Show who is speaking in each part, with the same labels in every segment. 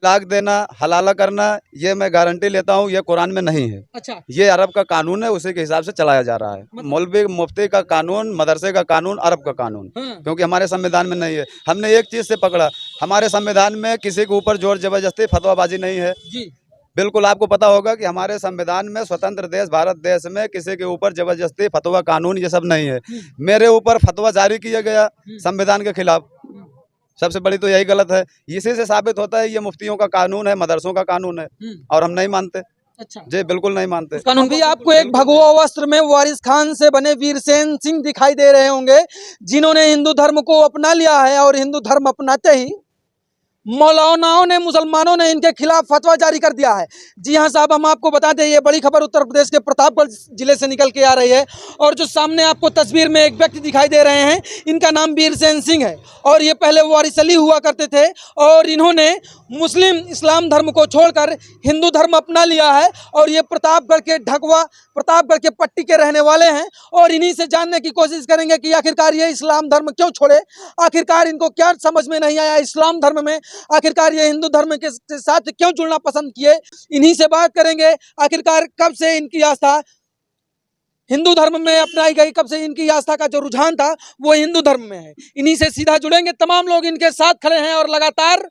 Speaker 1: तलाक देना, हलाला करना, ये मैं गारंटी लेता हूँ, ये कुरान में नहीं है।
Speaker 2: अच्छा।
Speaker 1: ये अरब का कानून है, उसी के हिसाब से चलाया जा रहा है। मौलवी मुफ्ती का कानून, मदरसे का कानून, अरब का कानून,
Speaker 2: हाँ।
Speaker 1: क्योंकि हमारे संविधान में नहीं है। हमने एक चीज़ से पकड़ा, हमारे संविधान में किसी के ऊपर जोर जबरदस्ती फतवाबाजी नहीं है।
Speaker 2: जी।
Speaker 1: बिल्कुल आपको पता होगा कि हमारे संविधान में, स्वतंत्र देश भारत देश में, किसी के ऊपर जबरदस्ती फतवा कानून ये सब नहीं है। मेरे ऊपर फतवा जारी किया गया संविधान के खिलाफ, सबसे बड़ी तो यही गलत है। इसी से साबित होता है ये मुफ्तियों का कानून है, मदरसों का कानून है, और हम नहीं मानते।
Speaker 2: अच्छा
Speaker 1: जी बिल्कुल नहीं मानते।
Speaker 2: कानून भी आपको एक भगवा वस्त्र में वारिस खान से बने वीरसेन सिंह दिखाई दे रहे होंगे, जिन्होंने हिंदू धर्म को अपना लिया है और हिंदू धर्म अपनाते ही मौलानाओं ने, मुसलमानों ने इनके खिलाफ फतवा जारी कर दिया है। जी हाँ साहब, हम आपको बता दें ये बड़ी खबर उत्तर प्रदेश के प्रतापगढ़ जिले से निकल के आ रही है। और जो सामने आपको तस्वीर में एक व्यक्ति दिखाई दे रहे हैं, इनका नाम वीरसेन सिंह है और ये पहले वारिस अली हुआ करते थे और इन्होंने मुस्लिम इस्लाम धर्म को छोड़कर हिंदू धर्म अपना लिया है। और ये प्रतापगढ़ के ढकवा, प्रतापगढ़ के पट्टी के रहने वाले हैं और इन्हीं से जानने की कोशिश करेंगे कि आखिरकार ये इस्लाम धर्म क्यों छोड़े, आखिरकार इनको क्या समझ में नहीं आया इस्लाम धर्म में, आखिरकार ये हिंदू धर्म के साथ क्यों जुड़ना पसंद किए। इन्हीं से बात करेंगे, आखिरकार कब से इनकी आस्था हिंदू धर्म में अपनाई गई, कब से इनकी आस्था का जो रुझान था वो हिंदू धर्म में है। इन्हीं से सीधा जुड़ेंगे, तमाम लोग इनके साथ खड़े हैं और लगातार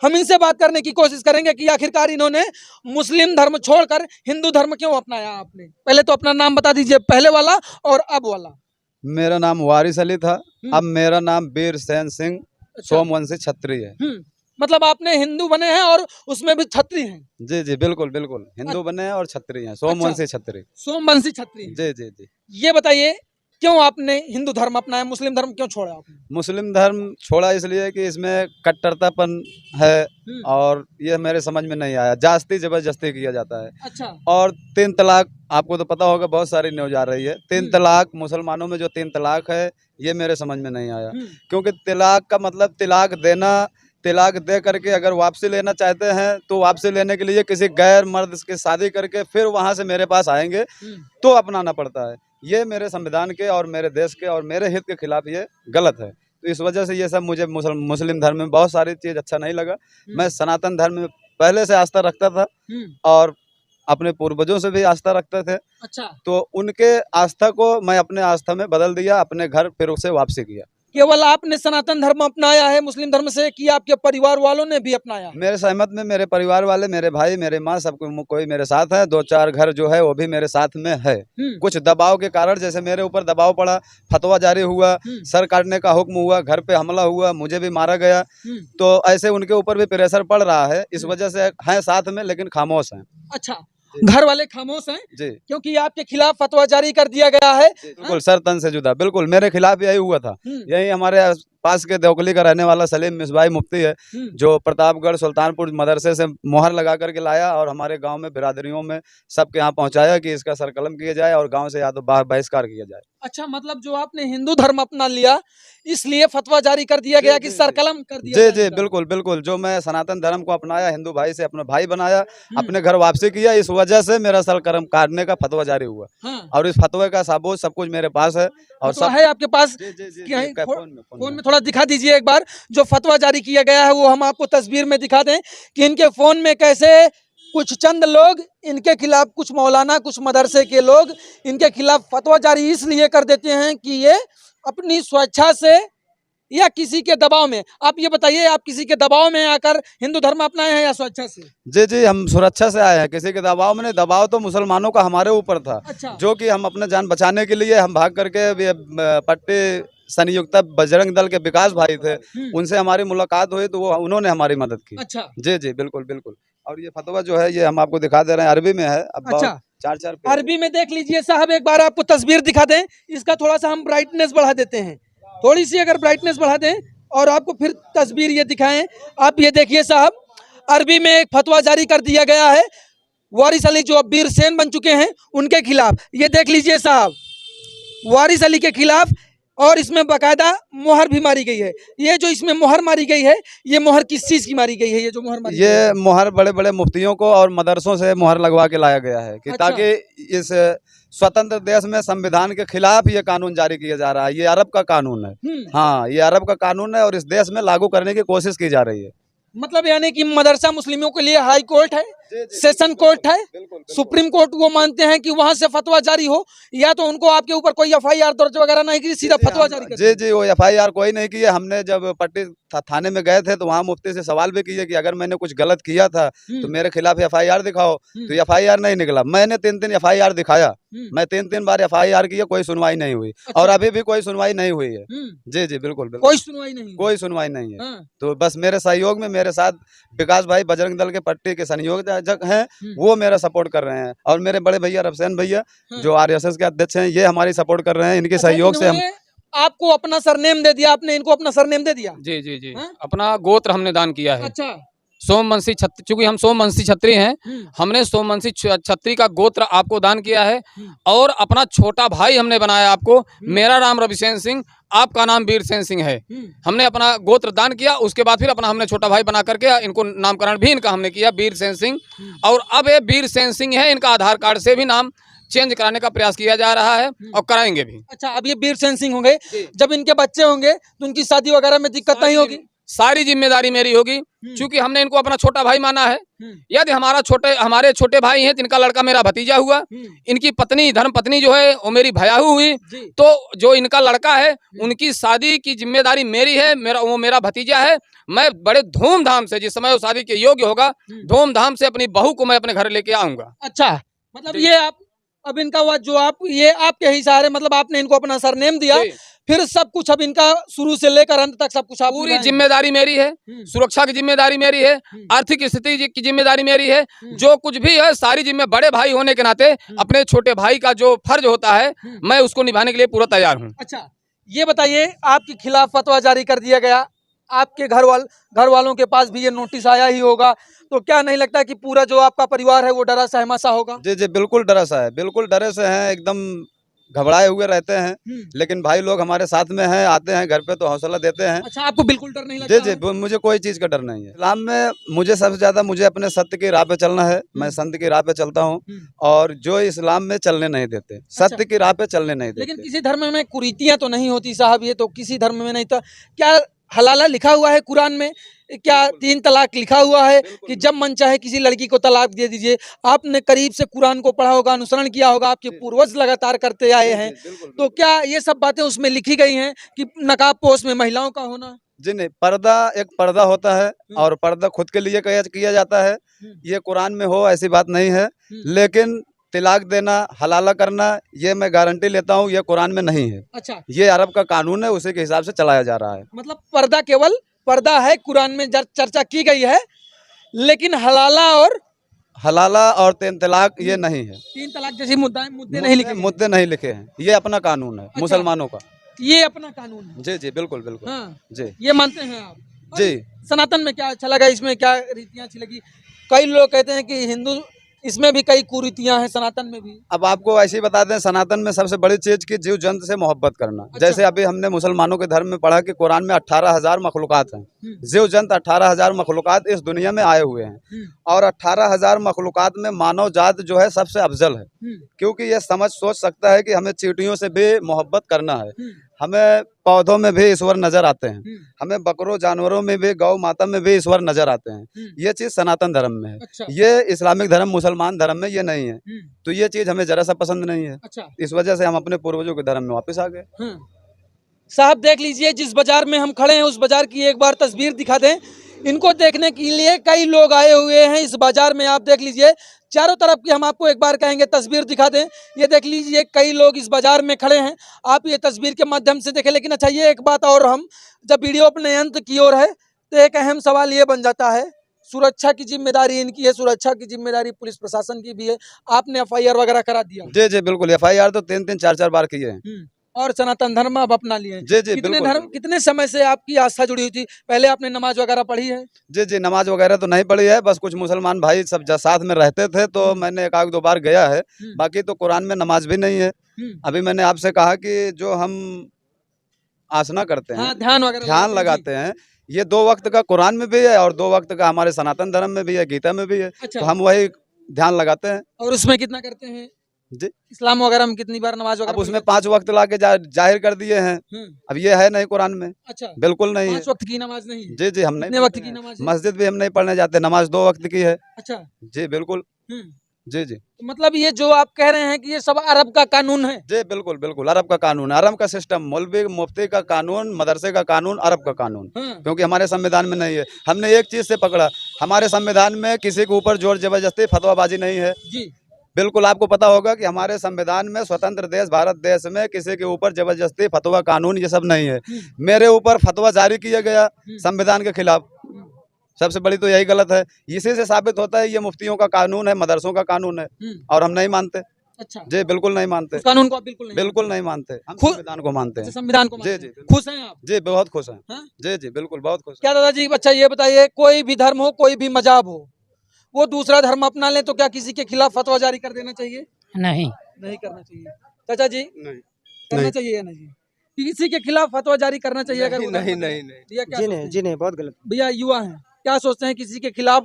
Speaker 2: हम इनसे बात करने की कोशिश करेंगे कि आखिरकार इन्होंने मुस्लिम धर्म छोड़कर हिंदू धर्म क्यों अपनाया। आपने पहले तो अपना नाम बता दीजिए, पहले वाला और अब वाला।
Speaker 1: मेरा नाम वारिस अली था, अब मेरा नाम वीरसेन सिंह सोमवंशी छत्री है।
Speaker 2: मतलब आपने हिंदू बने हैं और उसमें भी छत्री हैं।
Speaker 1: जी जी बिल्कुल बिल्कुल, हिंदू बने हैं और छत्री हैं, सोमवंशी छत्री।
Speaker 2: सोमवंशी छत्री हैं।
Speaker 1: जी जी जी।
Speaker 2: ये बताइए क्यों आपने हिंदू धर्म अपनाया, मुस्लिम धर्म क्यों छोड़ा आपने?
Speaker 1: मुस्लिम धर्म छोड़ा इसलिए कि इसमें कट्टरतापन है और ये मेरे समझ में नहीं आया, जास्ती जबरदस्ती किया जाता है।
Speaker 2: अच्छा।
Speaker 1: और 3 तलाक, आपको तो पता होगा, बहुत सारी न्यूज आ रही है। 3 तलाक, मुसलमानों में जो 3 तलाक है, ये मेरे समझ में नहीं आया। क्योंकि तलाक का मतलब तलाक देना, तलाक दे करके अगर वापसी लेना चाहते हैं तो वापसी लेने के लिए किसी गैर मर्द की शादी करके फिर वहाँ से मेरे पास आएंगे तो अपनाना पड़ता है। ये मेरे संविधान के और मेरे देश के और मेरे हित के खिलाफ ये गलत है। तो इस वजह से ये सब मुझे मुस्लिम धर्म में बहुत सारी चीज़ अच्छा नहीं लगा। मैं सनातन धर्म में पहले से आस्था रखता था और अपने पूर्वजों से भी आस्था रखते थे।
Speaker 2: अच्छा।
Speaker 1: तो उनके आस्था को मैं अपने आस्था में बदल दिया, अपने घर फिर उसे वापसी किया।
Speaker 2: केवल आपने सनातन धर्म अपनाया है मुस्लिम धर्म से, कि आपके परिवार वालों ने भी अपनाया?
Speaker 1: मेरे सहमत में मेरे परिवार वाले, मेरे भाई, मेरे माँ, सब कोई मेरे साथ है। 2-4 घर जो है वो भी मेरे साथ में है। कुछ दबाव के कारण, जैसे मेरे ऊपर दबाव पड़ा, फतवा जारी हुआ, सर काटने का हुक्म हुआ, घर पे हमला हुआ, मुझे भी मारा गया, तो ऐसे उनके ऊपर भी प्रेशर पड़ रहा है। इस वजह से हैं साथ में लेकिन खामोश हैं।
Speaker 2: अच्छा, घर वाले खामोश हैं
Speaker 1: जी,
Speaker 2: क्योंकि आपके खिलाफ फतवा जारी कर दिया गया है।
Speaker 1: बिल्कुल सर तन से जुदा, बिल्कुल मेरे खिलाफ यही हुआ था। यही हमारे पास के देवकली का रहने वाला सलीम मिसबाई मुफ्ती है, जो प्रतापगढ़ सुल्तानपुर मदरसे से मोहर लगा करके लाया और हमारे गांव में बिरादरियों में सबके यहाँ पहुंचाया कि इसका सरकलम किया जाए और गांव से या तो बहिष्कार किया जाए।
Speaker 2: अच्छा, मतलब जो आपने हिंदू धर्म अपना लिया इसलिए फतवा जारी कर दिया गया कि सरकलम कर दिया।
Speaker 1: जी जी बिल्कुल बिल्कुल, जो मैं सनातन धर्म को अपनाया, हिंदू भाई से अपना भाई बनाया, अपने घर वापसी किया, इस वजह से मेरा सरकलम काटने का फतवा जारी हुआ। और इस फतवे का सबूत सब कुछ मेरे पास है और सब
Speaker 2: है आपके पास। फोन में थोड़ा दिखा दीजिए एक बार, जो फतवा जारी किया गया है वो हम आपको तस्वीर में दिखा दें कि इनके फोन में कैसे कुछ चंद लोग इनके खिलाफ, कुछ मौलाना, कुछ मदरसे के लोग इनके खिलाफ फतवा जारी इसलिए कर देते हैं कि ये अपनी स्वेच्छा से या किसी के दबाव में। आप ये बताइए, आप किसी के दबाव में आकर हिंदू धर्म अपनाए हैं या स्वेच्छा से?
Speaker 1: जी जी, हम सुरक्षा से आए हैं, किसी के दबाव में नहीं। दबाव तो मुसलमानों का हमारे ऊपर था।
Speaker 2: अच्छा।
Speaker 1: जो कि हम अपने जान बचाने के लिए हम भाग करके पट्टी संयुक्त बजरंग दल के विकास भाई थे, उनसे हमारी मुलाकात हुई तो वो उन्होंने हमारी मदद की।
Speaker 2: अच्छा।
Speaker 1: जी जी बिल्कुल बिल्कुल। और ये फतवा जो है ये हम आपको दिखा दे रहे हैं, अरबी में है। अब
Speaker 2: अच्छा,
Speaker 1: 4
Speaker 2: अरबी में देख लीजिए साहब, एक बार आपको तस्वीर दिखा दें। इसका थोड़ा सा हम ब्राइटनेस बढ़ा देते हैं, थोड़ी सी अगर ब्राइटनेस बढ़ा दें और आपको फिर तस्वीर ये दिखाएं। आप ये देखिए साहब, अरबी में एक फतवा जारी कर दिया गया है वारिस अली, जो अब वीरसेन बन चुके हैं, उनके खिलाफ। ये देख लीजिए साहब, वारिस अली के खिलाफ, और इसमें बाकायदा मोहर भी मारी गई है। ये जो इसमें मोहर मारी गई है, ये मोहर किस चीज की मारी गई है? ये जो मोहर मारी
Speaker 1: ये मोहर बड़े बड़े मुफ्तियों को और मदरसों से मोहर लगवा के लाया गया है कि ताकि इस स्वतंत्र देश में संविधान के खिलाफ ये कानून जारी किया जा रहा है। ये अरब का कानून है। हाँ, ये अरब का कानून है और इस देश में लागू करने की कोशिश की जा रही है।
Speaker 2: मतलब यानी कि मदरसा मुस्लिमों के लिए हाई कोर्ट है, सेशन कोर्ट है, सुप्रीम कोर्ट वो मानते हैं कि वहां से फतवा जारी हो, या तो उनको आपके ऊपर कोई एफआईआर दर्ज वगैरह नहीं की, सीधा फतवा जारी कर
Speaker 1: जी जी, वो एफआईआर कोई नहीं की है। हमने जब पट्टी थाने में गए थे तो वहाँ मुफ्ती से सवाल भी किए कि अगर मैंने कुछ गलत किया था तो मेरे खिलाफ एफआईआर दिखाओ, तो एफआईआर नहीं निकला। मैंने 3 एफआईआर दिखाया, मैं 3 बार एफआईआर की, कोई सुनवाई नहीं हुई और अभी भी कोई सुनवाई नहीं हुई है। जी जी बिल्कुल बिल्कुल,
Speaker 2: कोई सुनवाई नहीं,
Speaker 1: कोई सुनवाई नहीं है।
Speaker 2: हाँ।
Speaker 1: तो बस मेरे सहयोग में मेरे साथ विकास भाई बजरंग दल के पट्टी के संयोजक हैं, वो मेरा सपोर्ट कर रहे हैं, और मेरे बड़े भैया रफसेन भैया जो आरएसएस के अध्यक्ष हैं, ये हमारी सपोर्ट कर रहे हैं। इनके सहयोग से हम
Speaker 2: आपको अपना सरनेम दे दिया, आपने इनको अपना सरनेम दे दिया।
Speaker 3: जी जी जी,
Speaker 2: हाँ?
Speaker 3: अपना गोत्र हमने दान किया है।
Speaker 2: अच्छा,
Speaker 3: सोमवंशी छत्री, चूंकि हम सोमवंशी छत्री हैं, हमने सोमवंशी छत्री का गोत्र आपको दान किया है, और अपना छोटा भाई हमने बनाया आपको। मेरा नाम रविसेन सिंह, आपका नाम वीरसेन सिंह है। हमने अपना गोत्र दान किया, उसके बाद फिर अपना हमने छोटा भाई बना करके इनको नामकरण भी इनका हमने किया वीरसेन सिंह, और अब ये वीरसेन सिंह है। इनका आधार कार्ड से भी नाम चेंज कराने का प्रयास किया जा रहा है और कराएंगे भी।
Speaker 2: अच्छा, अब ये वीरसेन सिंह होंगे, जब इनके बच्चे होंगे तो उनकी शादी वगैरह में दिक्कत नहीं होगी?
Speaker 3: सारी जिम्मेदारी मेरी होगी, क्योंकि हमने इनको अपना छोटा भाई माना है। यदि हमारे छोटे भाई हैं, जिनका लड़का मेरा भतीजा हुआ, इनकी पत्नी धर्म पत्नी जो है वो मेरी भयाहू हुई, तो जो इनका लड़का है उनकी शादी की जिम्मेदारी मेरी है। वो मेरा भतीजा है। मैं बड़े धूमधाम से, जिस समय वो शादी के योग्य होगा, धूमधाम से अपनी बहू को मैं अपने घर लेके आऊंगा।
Speaker 2: अच्छा, मतलब ये आप अब इनका हुआ जो आप ये आपके ही सहारे, मतलब आपने इनको अपना सरनेम दिया, फिर सब कुछ अब इनका शुरू से लेकर अंत तक सब कुछ आप
Speaker 3: पूरी जिम्मेदारी मेरी है। सुरक्षा की जिम्मेदारी मेरी है, आर्थिक स्थिति की जिम्मेदारी मेरी है, जो कुछ भी है सारी जिम्मेदारी। बड़े भाई होने के नाते अपने छोटे भाई का जो फर्ज होता है, मैं उसको निभाने के लिए पूरा तैयार हूँ।
Speaker 2: अच्छा, ये बताइए, आपके खिलाफ फतवा जारी कर दिया गया, आपके घर वालों के पास भी ये नोटिस आया ही होगा, तो क्या नहीं लगता कि पूरा जो आपका परिवार है वो डरा सहमा सा होगा?
Speaker 1: जी जी बिल्कुल डरा सा है, बिल्कुल डरे से हैं, एकदम घबराए हुए रहते हैं। लेकिन भाई लोग हमारे साथ में हैं, आते हैं घर पे तो हौसला देते हैं।
Speaker 2: अच्छा, आपको बिल्कुल डर नहीं लगता?
Speaker 1: जी जी, मुझे कोई चीज का डर नहीं है। इस्लाम में मुझे सबसे ज्यादा मुझे अपने सत्य की राह पे चलना है। मैं संत की राह पे चलता हूँ, और जो इस्लाम में चलने नहीं देते, सत्य की राह पे चलने नहीं देते।
Speaker 2: लेकिन किसी धर्म में कुरीतियां तो नहीं होती साहब, ये तो किसी धर्म में नहीं था। क्या हलाला लिखा हुआ है कुरान में? क्या 3 तलाक लिखा हुआ है कि जब मन चाहे किसी लड़की को तलाक दे दीजिए? आपने करीब से कुरान को पढ़ा होगा, अनुसरण किया होगा, आपके पूर्वज लगातार करते आए हैं, तो क्या ये सब बातें उसमें लिखी गई हैं कि नकाब पोश में महिलाओं का होना?
Speaker 1: जी नहीं, पर्दा एक पर्दा होता है, और पर्दा खुद के लिए किया जाता है। ये कुरान में हो ऐसी बात नहीं है, लेकिन तिलाक देना, हलाला करना, ये मैं गारंटी लेता हूँ, ये कुरान में नहीं है।
Speaker 2: अच्छा,
Speaker 1: ये अरब का कानून है, उसी के हिसाब से चलाया जा रहा है।
Speaker 2: मतलब पर्दा केवल पर्दा है, कुरान में चर्चा की गई है, लेकिन
Speaker 1: हलाला और 3 तलाक ये नहीं है।
Speaker 2: 3 तलाक जैसी मुद्दे नहीं लिखे,
Speaker 1: मुद्दे नहीं लिखे हैं। ये अपना कानून है मुसलमानों का।
Speaker 2: ये अपना कानून है।
Speaker 1: जी जी बिल्कुल बिल्कुल।
Speaker 2: हाँ,
Speaker 1: जी,
Speaker 2: ये मानते हैं आप?
Speaker 1: जी।
Speaker 2: सनातन में क्या अच्छा लगा, इसमें क्या रीतियां अच्छी लगी? कई लोग कहते हैं कि हिंदू, इसमें भी कई कुरीतियां हैं, सनातन में भी।
Speaker 1: अब आपको ऐसे ही बता दें, सनातन में सबसे बड़ी चीज की जीव जंतु से मोहब्बत करना।
Speaker 2: अच्छा।
Speaker 1: जैसे अभी हमने मुसलमानों के धर्म में पढ़ा कि कुरान में 18,000 मखलूकात हैं। जीव जंतु 18,000 मखलूकात इस दुनिया में आए हुए हैं, और 18,000 मखलूकात में मानव जात जो है सबसे अफजल है, क्योंकि ये सोच सकता है कि हमें चींटियों से भी मोहब्बत करना है, हमें पौधों में भी ईश्वर नजर आते हैं, हमें बकरों जानवरों में भी, गौ माता में भी ईश्वर नजर आते हैं। ये चीज सनातन धर्म में है।
Speaker 2: अच्छा।
Speaker 1: ये इस्लामिक धर्म, मुसलमान धर्म में ये नहीं है। तो ये चीज हमें जरा सा पसंद नहीं है।
Speaker 2: अच्छा।
Speaker 1: इस वजह से हम अपने पूर्वजों के धर्म में वापस आ गए।
Speaker 2: साहब देख लीजिए, जिस बाजार में हम खड़े हैं उस बाजार की एक बार तस्वीर दिखा दें। इनको देखने के लिए कई लोग आए हुए हैं इस बाजार में। आप देख लीजिए चारों तरफ की, हम आपको एक बार कहेंगे तस्वीर दिखा दें। ये देख लीजिए कई लोग इस बाजार में खड़े हैं, आप ये तस्वीर के माध्यम से देखें। लेकिन अच्छा, ये एक बात और, हम जब वीडियो अपने अंत की ओर है तो एक अहम सवाल ये बन जाता है, सुरक्षा की जिम्मेदारी इनकी है, सुरक्षा की जिम्मेदारी पुलिस प्रशासन की भी है। आपने एफआईआर वगैरह करा दिया?
Speaker 1: जी जी बिल्कुल, एफआईआर तो 3-3, 4-4 बार किए हैं।
Speaker 2: और सनातन धर्म अब अपना लिए?
Speaker 1: जी जी बिल्कुल।
Speaker 2: कितने समय से आपकी आस्था जुड़ी हुई थी? पहले आपने नमाज वगैरह पढ़ी है?
Speaker 1: जी जी, नमाज वगैरह तो नहीं पढ़ी है, बस कुछ मुसलमान भाई सब साथ में रहते थे तो मैंने 1-2 बार गया है, बाकी तो कुरान में नमाज भी नहीं है। अभी मैंने आपसे कहा कि जो हम आसना करते हैं,
Speaker 2: हाँ, ध्यान
Speaker 1: लगाते हैं, ये 2 वक्त का कुरान में भी है और 2 वक्त का हमारे सनातन धर्म में भी है, गीता में भी है।
Speaker 2: अच्छा।
Speaker 1: तो हम वही ध्यान लगाते हैं।
Speaker 2: और उसमें कितना करते हैं?
Speaker 1: जी।
Speaker 2: इस्लाम वगैरह में कितनी बार नमाज
Speaker 1: अब
Speaker 2: वगैरह
Speaker 1: उसमें 5 वक्त ला के जाहिर कर दिए हैं। अब ये है नहीं कुरान में,
Speaker 2: अच्छा,
Speaker 1: बिल्कुल नहीं है।
Speaker 2: 5 वक्त की नमाज नहीं है।
Speaker 1: जी जी, हम नहीं
Speaker 2: कितने वक्त
Speaker 1: पढ़ते
Speaker 2: की
Speaker 1: हैं।
Speaker 2: नमाज है?
Speaker 1: मस्जिद भी हम नहीं पढ़ने जाते, नमाज 2 वक्त की है।
Speaker 2: अच्छा।
Speaker 1: जी बिल्कुल। जी जी
Speaker 2: तो मतलब ये जो आप कह रहे हैं कि ये सब अरब का कानून है।
Speaker 1: जी बिल्कुल बिल्कुल, अरब का कानून, अरब का सिस्टम, मौलवी मुफ्ती का कानून, मदरसे का कानून, अरब का कानून, क्योंकि हमारे संविधान में नहीं है। हमने एक चीज से पकड़ा, हमारे संविधान में किसी के ऊपर जोर जबरदस्ती फतवाबाजी नहीं है।
Speaker 2: जी।
Speaker 1: बिल्कुल आपको पता होगा कि हमारे संविधान में, स्वतंत्र देश भारत देश में, किसी के ऊपर जबरदस्ती फतवा कानून ये सब नहीं है। मेरे ऊपर फतवा जारी किया गया संविधान के खिलाफ, सबसे बड़ी तो यही गलत है। इसी से साबित होता है ये मुफ्तियों का कानून है, मदरसों का कानून है, और हम नहीं मानते।
Speaker 2: अच्छा,
Speaker 1: जी बिल्कुल नहीं मानते,
Speaker 2: उस कानून को आप बिल्कुल नहीं
Speaker 1: बिल्कुल नहीं मानते, हम
Speaker 2: खुद-
Speaker 1: संविधान को मानते
Speaker 2: अच्छा,
Speaker 1: हैं।
Speaker 2: संविधान को
Speaker 1: जी
Speaker 2: मानते
Speaker 1: जी
Speaker 2: हैं।
Speaker 1: बिल्कुल।
Speaker 2: खुश हैं आप?
Speaker 1: जी बहुत खुश हैं।
Speaker 2: हाँ?
Speaker 1: जी जी बिल्कुल, बहुत खुश हैं।
Speaker 2: क्या दादाजी, अच्छा ये बताइए, कोई भी धर्म हो, कोई भी मजाब हो, वो दूसरा धर्म अपना ले तो क्या किसी के खिलाफ फतवा जारी कर देना चाहिए?
Speaker 4: नहीं।
Speaker 2: नहीं करना चाहिए। चाचा जी,
Speaker 1: नहीं
Speaker 2: करना
Speaker 1: नहीं।
Speaker 2: चाहिए या नहीं? किसी के खिलाफ फतवा जारी करना चाहिए अगर वो धर्म
Speaker 1: नहीं
Speaker 2: अपना ले?
Speaker 1: नहीं नहीं।
Speaker 2: भैया क्या
Speaker 5: जी
Speaker 2: सोचते
Speaker 5: नहीं,
Speaker 2: हैं?
Speaker 5: जी नहीं, बहुत गलत।
Speaker 2: भैया युवा हैं, क्या सोचते हैं, किसी के खिलाफ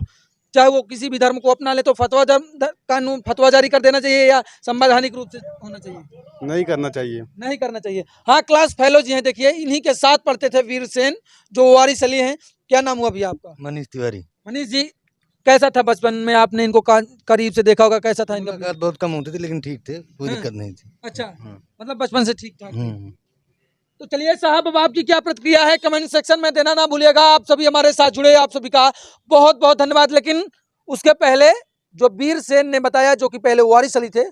Speaker 2: चाहे वो किसी भी धर्म को अपना ले तो कानून फतवा जारी कर देना चाहिए या संवैधानिक रूप से होना चाहिए?
Speaker 1: नहीं करना चाहिए।
Speaker 2: नहीं करना चाहिए। हाँ, क्लास फेलो जी हैं, देखिए इन्हीं के साथ पढ़ते थे वीर सेन, जो वारिस अली हैं। क्या नाम हुआ भैया आपका?
Speaker 6: मनीष तिवारी।
Speaker 2: मनीष जी, कैसा था बचपन में, आपने इनको करीब से देखा होगा, कैसा था इनका?
Speaker 6: मुलाकात बहुत कम होती थी लेकिन ठीक थे, कोई
Speaker 2: हाँ।
Speaker 6: दिक्कत नहीं थी।
Speaker 2: अच्छा,
Speaker 6: हाँ।
Speaker 2: मतलब बचपन से ठीक ठाक थे।
Speaker 6: हम्म।
Speaker 2: तो चलिए साहब, अब आपकी क्या प्रतिक्रिया है कमेंट सेक्शन में देना ना भूलिएगा। आप सभी हमारे साथ जुड़े, आप सभी का बहुत बहुत धन्यवाद। लेकिन उसके पहले जो वीर सेन ने बताया, जो कि पहले वारिस अली थे,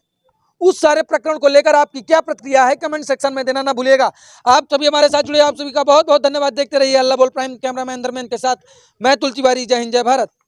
Speaker 2: उस सारे प्रकरण को लेकर आपकी क्या प्रतिक्रिया है कमेंट सेक्शन में देना ना भूलिएगा। आप सभी हमारे साथ जुड़े, आप सभी का बहुत बहुत धन्यवाद। देखते रहिए अल्लाह बोल प्राइम। कैमरामैन धर्मेंद्र के साथ मैं तुलसीवारी। जय हिंद, जय भारत।